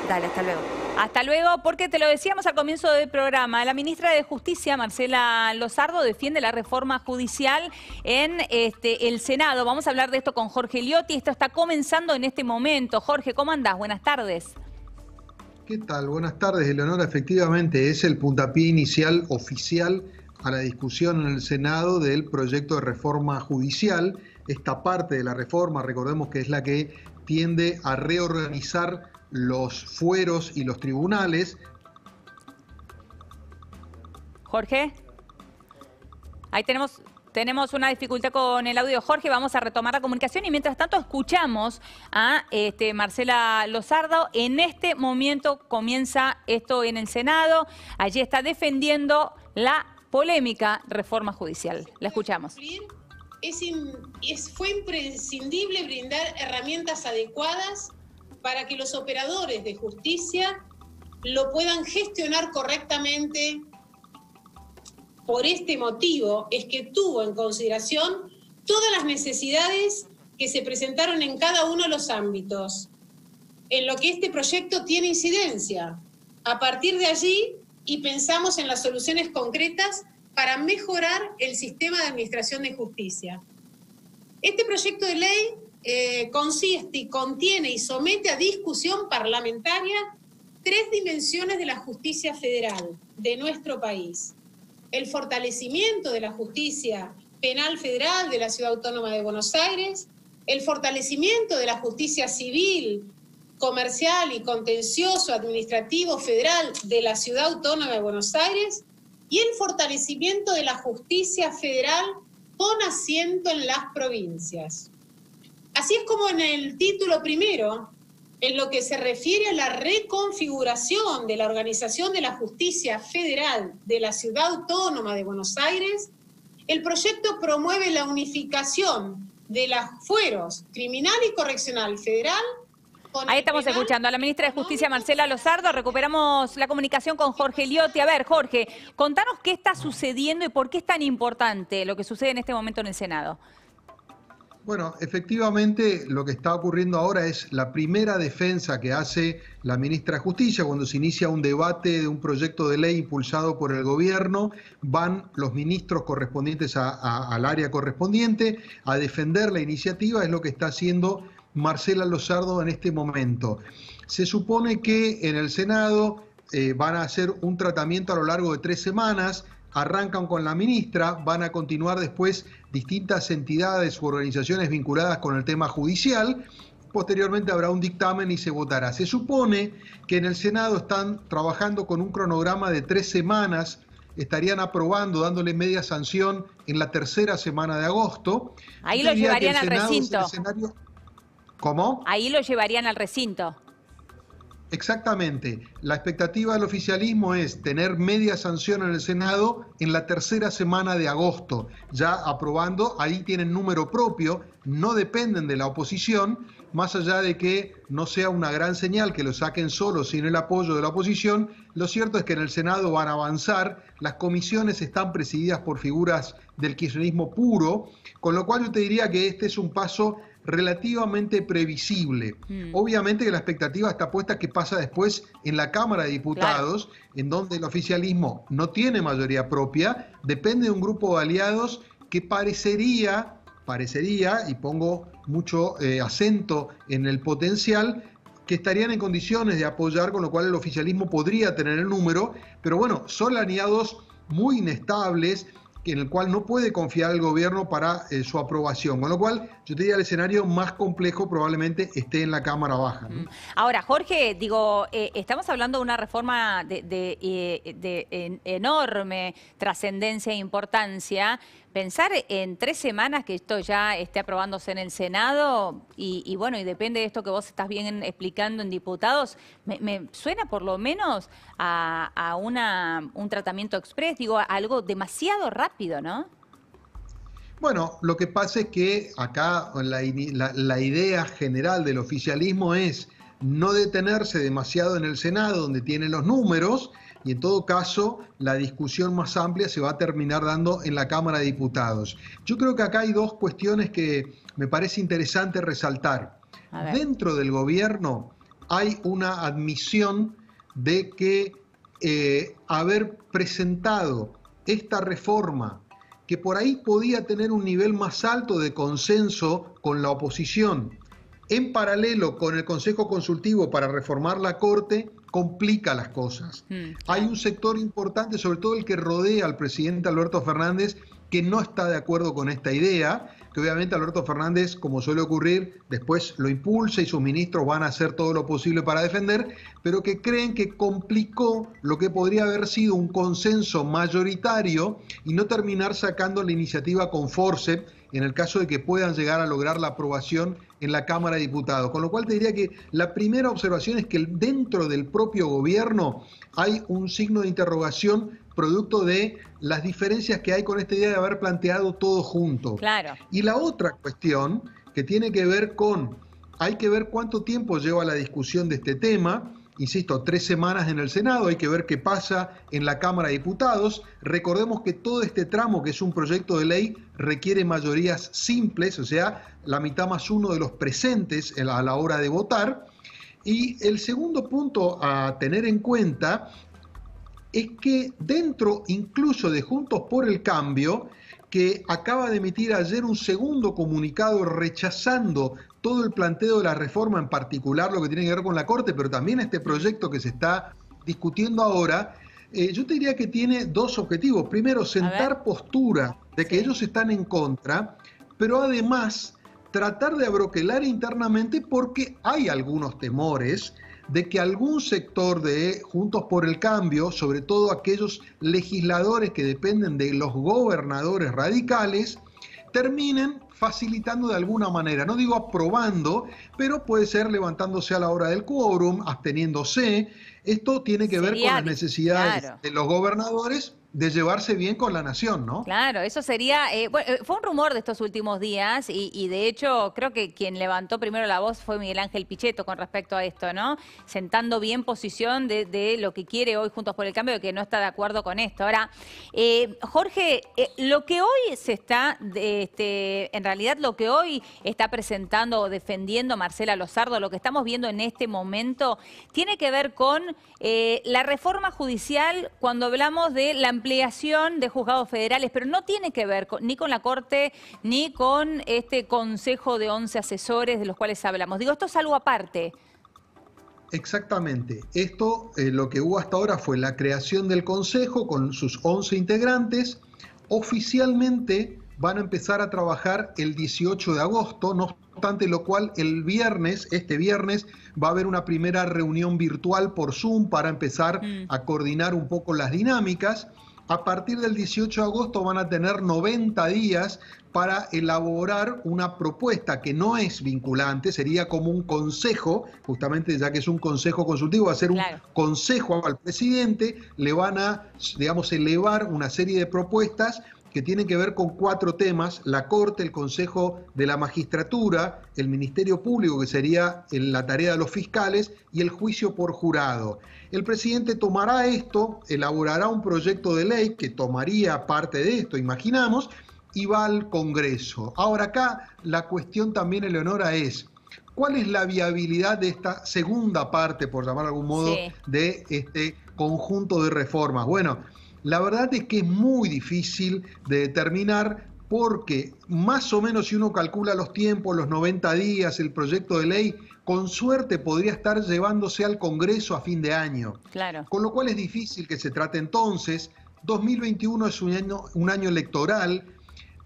Dale, hasta luego. Hasta luego, porque te lo decíamos al comienzo del programa. La ministra de Justicia, Marcela Lozardo, defiende la reforma judicial en el Senado. Vamos a hablar de esto con Jorge Liotti. Esto está comenzando en este momento. Jorge, ¿cómo andás? Buenas tardes. ¿Qué tal? Buenas tardes, Eleonora. Efectivamente, es el puntapié inicial oficial a la discusión en el Senado del proyecto de reforma judicial. Esta parte de la reforma, recordemos que es la que tiende a reorganizar los fueros y los tribunales. Jorge, ahí tenemos una dificultad con el audio de Jorge, vamos a retomar la comunicación y mientras tanto escuchamos a Marcela Lozardo. En este momento comienza esto en el Senado, allí está defendiendo la polémica reforma judicial. La escuchamos. Fue imprescindible brindar herramientas adecuadas para que los operadores de justicia lo puedan gestionar correctamente. Por este motivo es que tuvo en consideración todas las necesidades que se presentaron en cada uno de los ámbitos, en lo que este proyecto tiene incidencia. A partir de allí, y pensamos en las soluciones concretas para mejorar el sistema de administración de justicia. Este proyecto de ley consiste y contiene y somete a discusión parlamentaria 3 dimensiones de la justicia federal de nuestro país: el fortalecimiento de la justicia penal federal de la Ciudad Autónoma de Buenos Aires, el fortalecimiento de la justicia civil, comercial y contencioso administrativo federal de la Ciudad Autónoma de Buenos Aires y el fortalecimiento de la justicia federal con asiento en las provincias. Así es como en el título primero, en lo que se refiere a la reconfiguración de la organización de la justicia federal de la Ciudad Autónoma de Buenos Aires, el proyecto promueve la unificación de los fueros criminal y correccional federal. Ahí estamos escuchando a la ministra de Justicia, Marcela Lozardo. Recuperamos la comunicación con Jorge Liotti. A ver, Jorge, contanos qué está sucediendo y por qué es tan importante lo que sucede en este momento en el Senado. Bueno, efectivamente lo que está ocurriendo ahora es la primera defensa que hace la ministra de Justicia cuando se inicia un debate de un proyecto de ley impulsado por el gobierno. Van los ministros correspondientes al área correspondiente a defender la iniciativa. Es lo que está haciendo Marcela Lozardo en este momento. Se supone que en el Senado van a hacer un tratamiento a lo largo de 3 semanas. Arrancan con la ministra, van a continuar después distintas entidades u organizaciones vinculadas con el tema judicial. Posteriormente habrá un dictamen y se votará. Se supone que en el Senado están trabajando con un cronograma de 3 semanas, estarían aprobando, dándole media sanción en la 3ª semana de agosto. Ahí lo llevarían al recinto. ¿Cómo? Ahí lo llevarían al recinto. Exactamente. La expectativa del oficialismo es tener media sanción en el Senado en la 3ª semana de agosto, ya aprobando. Ahí tienen número propio, no dependen de la oposición, más allá de que no sea una gran señal que lo saquen solo sin el apoyo de la oposición. Lo cierto es que en el Senado van a avanzar, las comisiones están presididas por figuras del kirchnerismo puro, con lo cual yo te diría que este es un paso relativamente previsible. Obviamente que la expectativa está puesta que pasa después en la Cámara de Diputados, claro, en donde el oficialismo no tiene mayoría propia, depende de un grupo de aliados que parecería, y pongo mucho acento en el potencial, que estarían en condiciones de apoyar, con lo cual el oficialismo podría tener el número, pero bueno, son aliados muy inestables, en el cual no puede confiar el gobierno para su aprobación, con lo cual yo te diría el escenario más complejo probablemente esté en la Cámara Baja, ¿no? Ahora, Jorge, digo, estamos hablando de una reforma de enorme trascendencia e importancia. Pensar en 3 semanas que esto ya esté aprobándose en el Senado y bueno, y depende de esto que vos estás bien explicando en diputados, me suena por lo menos a un tratamiento exprés, digo, algo demasiado rápido, ¿no? Bueno, lo que pasa es que acá la idea general del oficialismo es no detenerse demasiado en el Senado, donde tienen los números, y en todo caso la discusión más amplia se va a terminar dando en la Cámara de Diputados. Yo creo que acá hay 2 cuestiones que me parece interesante resaltar. A ver. Dentro del gobierno hay una admisión de que haber presentado esta reforma, que por ahí podía tener un nivel más alto de consenso con la oposición, en paralelo con el Consejo Consultivo para reformar la Corte, complica las cosas. Hay un sector importante, sobre todo el que rodea al presidente Alberto Fernández, que no está de acuerdo con esta idea, que obviamente Alberto Fernández, como suele ocurrir, después lo impulsa y sus ministros van a hacer todo lo posible para defender, pero que creen que complicó lo que podría haber sido un consenso mayoritario y no terminar sacando la iniciativa con forceps en el caso de que puedan llegar a lograr la aprobación en la Cámara de Diputados. Con lo cual te diría que la primera observación es que dentro del propio gobierno hay un signo de interrogación producto de las diferencias que hay con esta idea de haber planteado todo junto. Claro. Y la otra cuestión que tiene que ver con, hay que ver cuánto tiempo lleva la discusión de este tema. Insisto, 3 semanas en el Senado, hay que ver qué pasa en la Cámara de Diputados. Recordemos que todo este tramo, que es un proyecto de ley, requiere mayorías simples, o sea, la mitad más uno de los presentes a la hora de votar. Y el segundo punto a tener en cuenta es que dentro incluso de Juntos por el Cambio, que acaba de emitir ayer un segundo comunicado rechazando todo el planteo de la reforma, en particular lo que tiene que ver con la Corte, pero también este proyecto que se está discutiendo ahora, yo te diría que tiene dos objetivos. Primero, sentar postura de que ellos están en contra, pero además tratar de abroquelar internamente porque hay algunos temores de que algún sector de Juntos por el Cambio, sobre todo aquellos legisladores que dependen de los gobernadores radicales, terminen facilitando de alguna manera, no digo aprobando, pero puede ser levantándose a la hora del quórum, absteniéndose. Esto tiene que ver con las necesidades de los gobernadores de llevarse bien con la nación, ¿no? Claro, eso sería, fue un rumor de estos últimos días y de hecho creo que quien levantó primero la voz fue Miguel Ángel Pichetto con respecto a esto, ¿no? Sentando bien posición de lo que quiere hoy Juntos por el Cambio, de que no está de acuerdo con esto. Ahora, Jorge, lo que hoy se está, en realidad lo que hoy está presentando o defendiendo Marcela Lozardo, lo que estamos viendo en este momento, tiene que ver con la reforma judicial cuando hablamos de la ampliación de juzgados federales, pero no tiene que ver ni con la Corte ni con este consejo de 11 asesores de los cuales hablamos. Digo, esto es algo aparte. Exactamente. Esto, lo que hubo hasta ahora fue la creación del consejo con sus 11 integrantes. Oficialmente van a empezar a trabajar el 18 de agosto, no obstante lo cual este viernes, va a haber una primera reunión virtual por Zoom para empezar a coordinar un poco las dinámicas. A partir del 18 de agosto van a tener 90 días para elaborar una propuesta que no es vinculante, sería como un consejo, justamente ya que es un consejo consultivo, va a ser un consejo al presidente, le van a, digamos, elevar una serie de propuestas que tienen que ver con 4 temas: la Corte, el Consejo de la Magistratura, el Ministerio Público, que sería la tarea de los fiscales, y el juicio por jurado. El presidente tomará esto, elaborará un proyecto de ley que tomaría parte de esto, imaginamos, y va al Congreso. Ahora acá la cuestión también, Eleonora, es ¿cuál es la viabilidad de esta segunda parte, por llamar de algún modo, de este conjunto de reformas? Bueno, la verdad es que es muy difícil de determinar porque más o menos si uno calcula los tiempos, los 90 días, el proyecto de ley, con suerte podría estar llevándose al Congreso a fin de año. Claro. Con lo cual es difícil que se trate entonces. 2021 es un año electoral.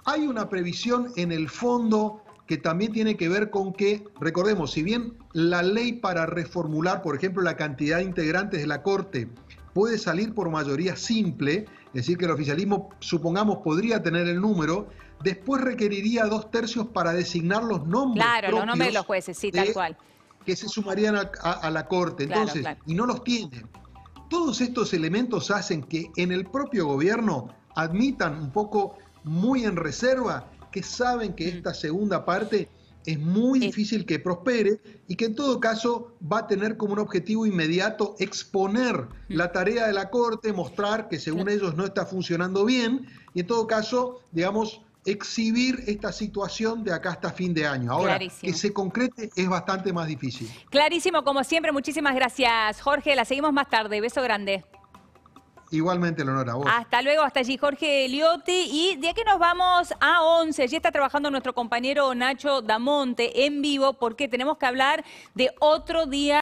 Hay una previsión en el fondo que también tiene que ver con que, recordemos, si bien la ley para reformular, por ejemplo, la cantidad de integrantes de la Corte puede salir por mayoría simple, es decir, que el oficialismo, supongamos, podría tener el número, después requeriría 2/3 para designar los nombres propios, los nombres de los jueces, sí, tal cual, que se sumarían a la Corte. Entonces, y no los tiene. Todos estos elementos hacen que en el propio gobierno admitan un poco muy en reserva que saben que esta segunda parte es muy difícil que prospere y que en todo caso va a tener como un objetivo inmediato exponer la tarea de la Corte, mostrar que según ellos no está funcionando bien y en todo caso, digamos, exhibir esta situación de acá hasta fin de año. Ahora, Clarísimo. que se concrete es bastante más difícil. Clarísimo, como siempre, muchísimas gracias, Jorge. La seguimos más tarde. Beso grande. Igualmente, Leonora, vos. Hasta luego, hasta allí Jorge Eliotti. Y de aquí nos vamos a 11. Allí está trabajando nuestro compañero Nacho Damonte en vivo porque tenemos que hablar de otro día.